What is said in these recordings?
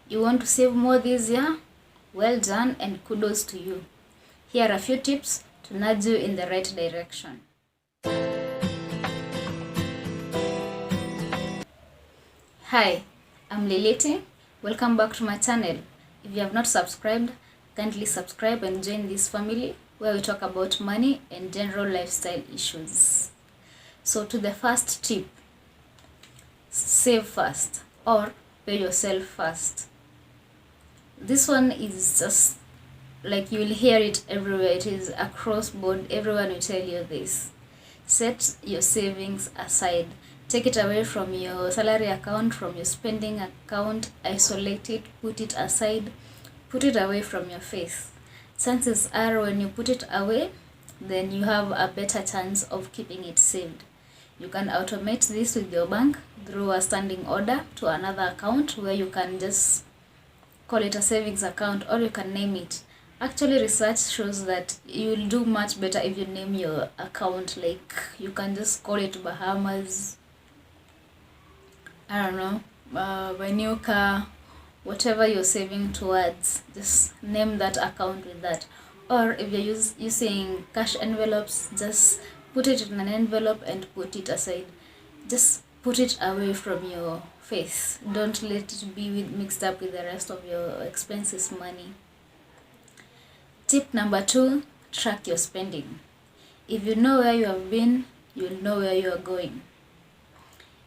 You want to save more this year? Well done and kudos to you. Here are a few tips to nudge you in the right direction. Hi, I'm Leleti. Welcome back to my channel. If you have not subscribed, kindly subscribe and join this family where we talk about money and general lifestyle issues. So to the first tip, save first or pay yourself first. This one is just like you will hear it everywhere. It is across board. Everyone will tell you this. Set your savings aside. Take it away from your salary account, from your spending account. Isolate it, put it aside, put it away from your face. Chances are when you put it away, then you have a better chance of keeping it saved. You can automate this with your bank through a standing order to another account where you can just call it a savings account, or you can name it. Actually, research shows that you'll do much better if you name your account. Like, you can just call it Bahamas, I don't know, my new car, whatever you're saving towards, just name that account with that. Or if you're using cash envelopes, just put it in an envelope and put it aside. Just put it away from your face. Don't let it be mixed up with the rest of your expenses money. Tip number 2, track your spending. If you know where you have been, you'll know where you are going.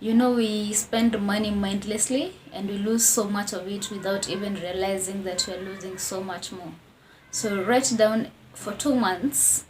You know, we spend money mindlessly and we lose so much of it without even realizing that we are losing so much more. So write down for 2 months,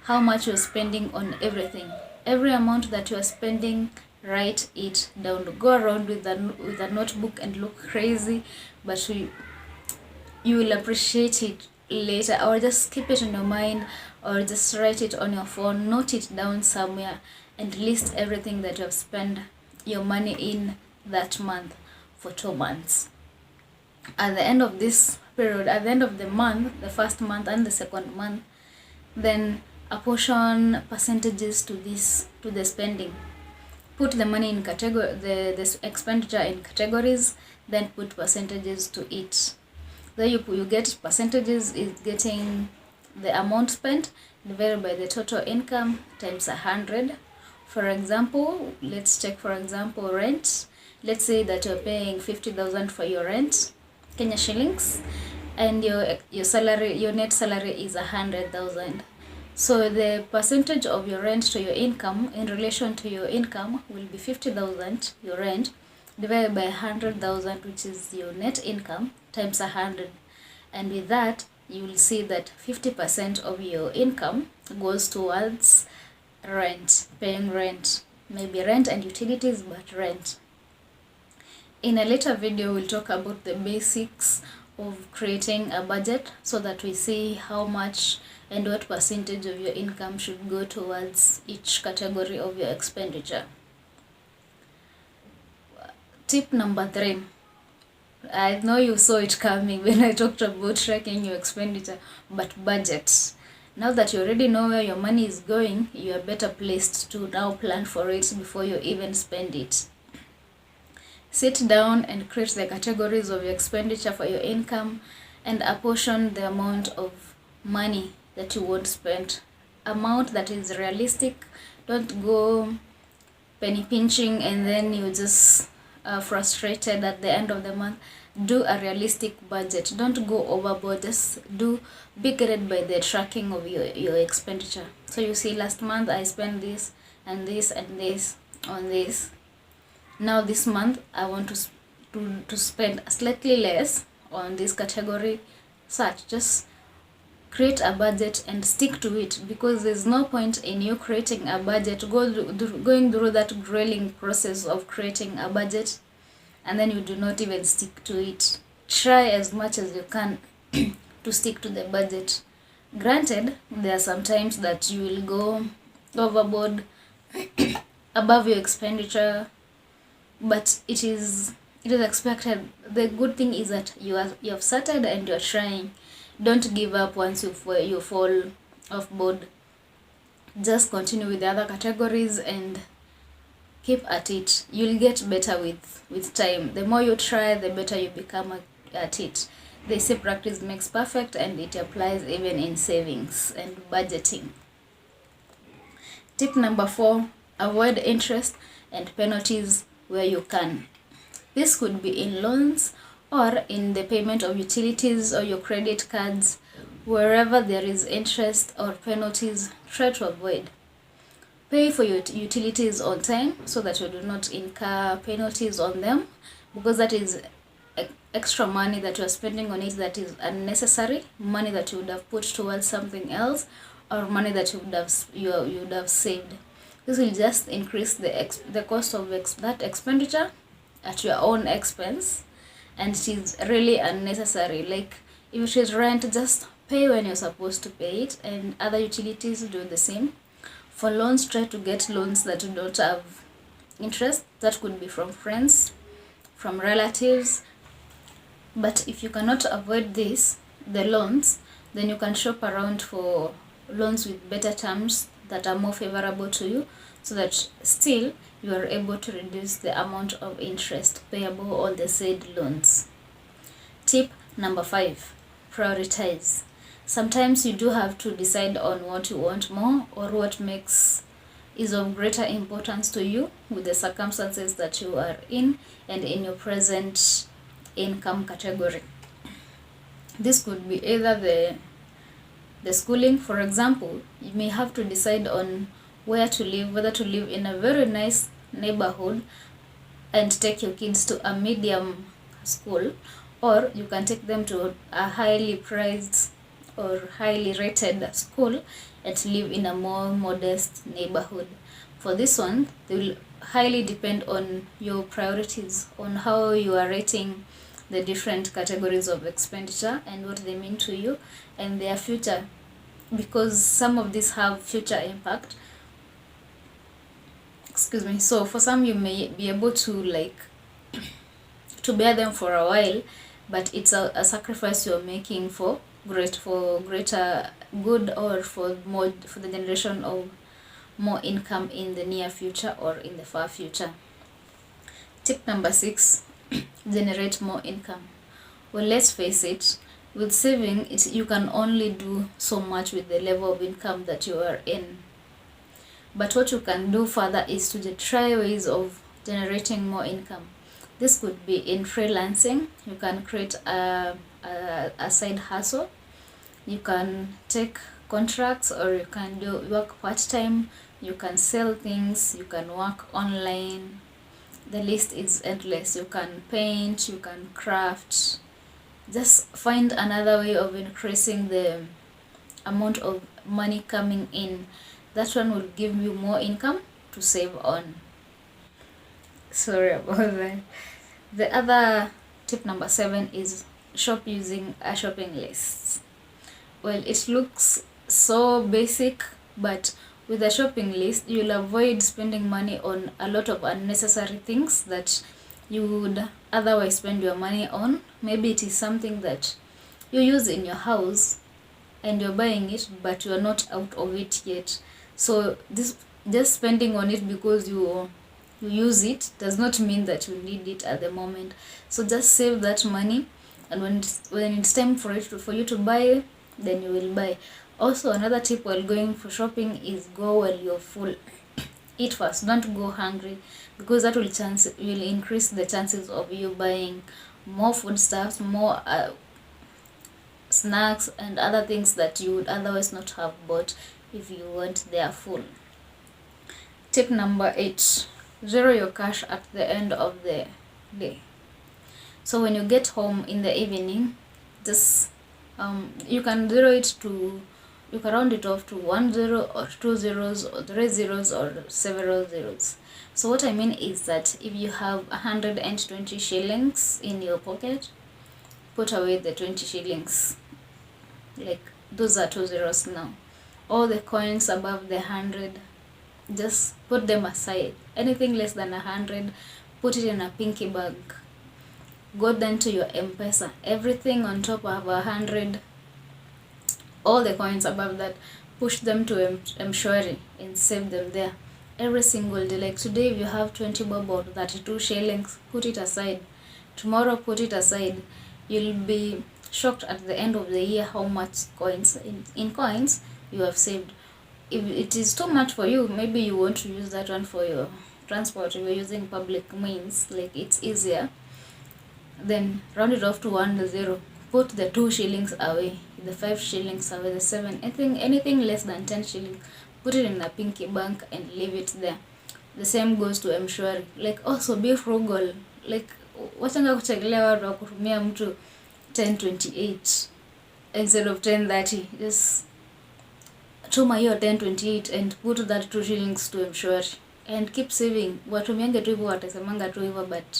how much you're spending on everything. Every amount that you are spending, write it down. Go around with a notebook and look crazy, but you will appreciate it later. Or just keep it in your mind, or just write it on your phone, note it down somewhere, and list everything that you have spent your money in that month for 2 months. At the end of this period, at the end of the month, the first month and the second month, then apportion percentages to the spending. Put the money in category, the expenditure in categories, then put percentages to it. Then you get percentages is getting the amount spent divided by the total income times 100. For example, let's check rent. Let's say that you're paying 50,000 for your rent, Kenya shillings, and your net salary is 100,000. So the percentage of your rent to your income in relation to your income will be 50,000, your rent, divided by 100,000, which is your net income, times 100. And with that, you will see that 50% of your income goes towards rent, paying rent. Maybe rent and utilities, but rent. In a later video, we'll talk about the basics of creating a budget so that we see how much and what percentage of your income should go towards each category of your expenditure. Tip number 3. I know you saw it coming when I talked about tracking your expenditure, but budget. Now that you already know where your money is going, you are better placed to now plan for it before you even spend it. Sit down and create the categories of your expenditure for your income and apportion the amount of money that you want spent. Amount that is realistic. Don't go penny pinching and then you just frustrated at the end of the month. Do a realistic budget. Don't go overboard. Just be guided by the tracking of your expenditure. So you see, last month I spent this and this and this on this. Now this month I want to spend slightly less on this category. Such, just create a budget and stick to it, because there's no point in you creating a budget, going through that grueling process of creating a budget, and then you do not even stick to it. Try as much as you can to stick to the budget. Granted, there are some times that you will go overboard above your expenditure, but it is expected. The good thing is that you have started and you're trying. Don't give up once you fall off board. Just continue with the other categories and Keep at it. You'll get better with time. The more you try, the better you become at it. They say practice makes perfect, and it applies even in savings and budgeting. Tip number 4, avoid interest and penalties where you can. This could be in loans or in the payment of utilities or your credit cards. Wherever there is interest or penalties, try to avoid. Pay for your utilities on time so that you do not incur penalties on them, because that is extra money that you are spending on it that is unnecessary, money that you would have put towards something else, or money that you would have saved. This will just increase the cost of that expenditure at your own expense, and it is really unnecessary. Like if it is rent, just pay when you're supposed to pay it, and other utilities do the same. For loans, try to get loans that do not have interest. That could be from friends, from relatives. But if you cannot avoid this, the loans, then you can shop around for loans with better terms that are more favorable to you, so that still you are able to reduce the amount of interest payable on the said loans. Tip number 5, prioritize. Sometimes you do have to decide on what you want more, or what is of greater importance to you with the circumstances that you are in and in your present income category. This could be either the schooling. For example, you may have to decide on where to live, whether to live in a very nice neighborhood and take your kids to a medium school, or you can take them to a highly priced or highly rated school and live in a more modest neighborhood. For this one, they will highly depend on your priorities, on how you are rating the different categories of expenditure and what they mean to you and their future, because some of these have future impact. So for some, you may be able to to bear them for a while, but it's a sacrifice you're making for greater good, or for the generation of more income in the near future or in the far future. Tip number 6, generate more income. Well, let's face it, with saving, you can only do so much with the level of income that you are in. But what you can do further is to try ways of generating more income. This could be in freelancing. You can create a side hustle. You can take contracts, or you can work part-time. You can sell things. You can work online. The list is endless. You can paint. You can craft. Just find another way of increasing the amount of money coming in. That one will give you more income to save on. Sorry about that. The other tip number 7 is shop using a shopping list. Well, it looks so basic, but with a shopping list, you'll avoid spending money on a lot of unnecessary things that you would otherwise spend your money on. Maybe it is something that you use in your house and you're buying it, but you're not out of it yet. So this just spending on it because you use it does not mean that you need it at the moment. So just save that money, and when it's time for you to buy, then you will buy. Also, another tip while going for shopping is go while you're full. Eat first, don't go hungry, because that will increase the chances of you buying more foodstuffs, more snacks and other things that you would otherwise not have bought if you weren't there full. Tip number 8, zero your cash at the end of the day. So when you get home in the evening, just you can you can round it off to 1 0 or 2 zeros or 3 zeros or several zeros. So what I mean is that if you have 120 shillings in your pocket, put away the 20 shillings. Like, those are 2 zeros now. All the coins above the 100, just put them aside. Anything less than 100, put it in a pinky bag. Go down to your M-Pesa. Everything on top of 100, all the coins above that, push them to M-Shwari and save them there. every single day. Like today, if you have 20 bob or 32 shillings, put it aside. Tomorrow, put it aside. You'll be shocked at the end of the year how much coins in coins you have saved. If it is too much for you, maybe you want to use that one for your transport. You're using public means, like it's easier, then round it off to 1 0. Put the 2 shillings away, the 5 shillings away, the 7, anything less than 10 shillings, put it in a pinky bank and leave it there. The same goes to mshwari. Like also be frugal. Like wachanga kuchekelea watu wa kutumia mtu 1028 instead of 1030. Just tuma hiyo 1028 and put that 2 shillings to mshwari and keep saving. Watumiange tu hivyo, watasemanga tu hivyo, but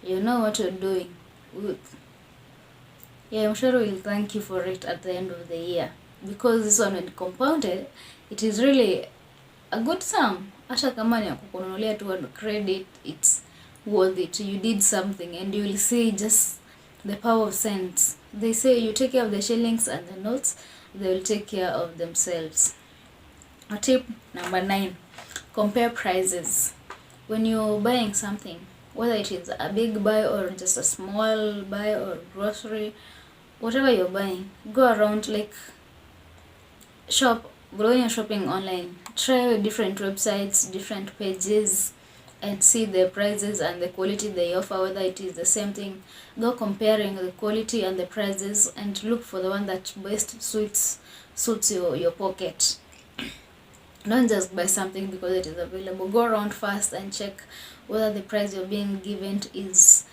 you know what you're doing. Yeah, I'm sure we'll thank you for it at the end of the year, because this one, when compounded, it is really a good sum. Hata kama ni ya kukununulia tu on credit, it's worth it. You did something and you will see just the power of cents. They say you take care of the shillings and the notes, they will take care of themselves. Tip number 9, compare prices. When you're buying something, whether it is a big buy or just a small buy or grocery, whatever you're buying, go around, like shop. When you're shopping online, try different websites, different pages, and see the prices and the quality they offer, whether it is the same thing. Go comparing the quality and the prices and look for the one that best suits your pocket. Don't just buy something because it is available. Go around first and check whether the price you're being given is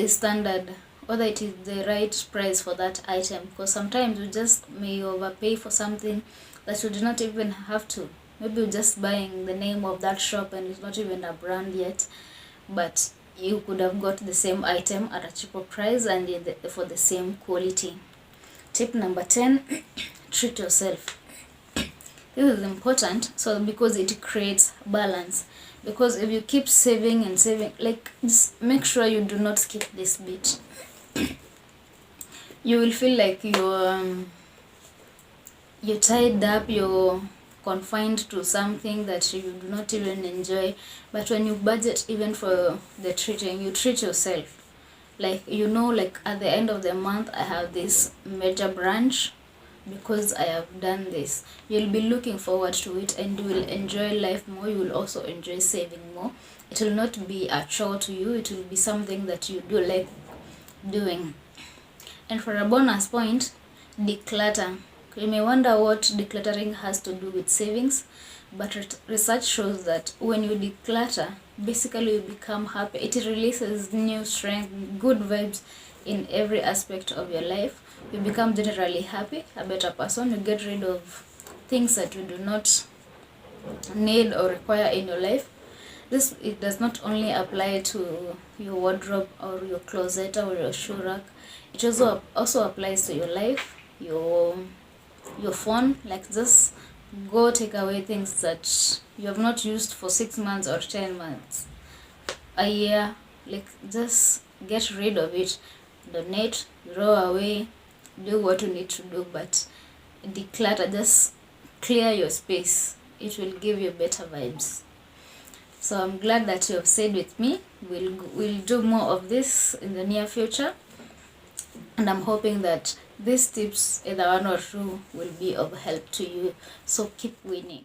standard, whether it is the right price for that item, because sometimes you just may overpay for something that you do not even have to. Maybe you're just buying the name of that shop and it's not even a brand yet, but you could have got the same item at a cheaper price and for the same quality. Tip number 10, treat yourself. This is important, so because it creates balance. Because if you keep saving and saving, like just make sure you do not skip this bit. You will feel like you're tied up, you're confined to something that you do not even enjoy. But when you budget even for the treating, you treat yourself. Like, you know, like at the end of the month, I have this major branch because I have done this. You'll be looking forward to it and you will enjoy life more. You will also enjoy saving more. It will not be a chore to you. It will be something that you do like doing. And for a bonus point, declutter. You may wonder what decluttering has to do with savings, but research shows that when you declutter, basically you become happy. It releases new strength, good vibes in every aspect of your life. You become generally happy, a better person. You get rid of things that you do not need or require in your life. It does not only apply to your wardrobe or your closet or your shoe rack. It also applies to your life, your phone. Like, just go take away things that you have not used for 6 months or 10 months, a year. Like, just get rid of it. Donate, throw away, do what you need to do, but declutter. Just clear your space. It will give you better vibes. So I'm glad that you have stayed with me. We'll do more of this in the near future, and I'm hoping that these tips, either one or two, will be of help to you. So keep winning.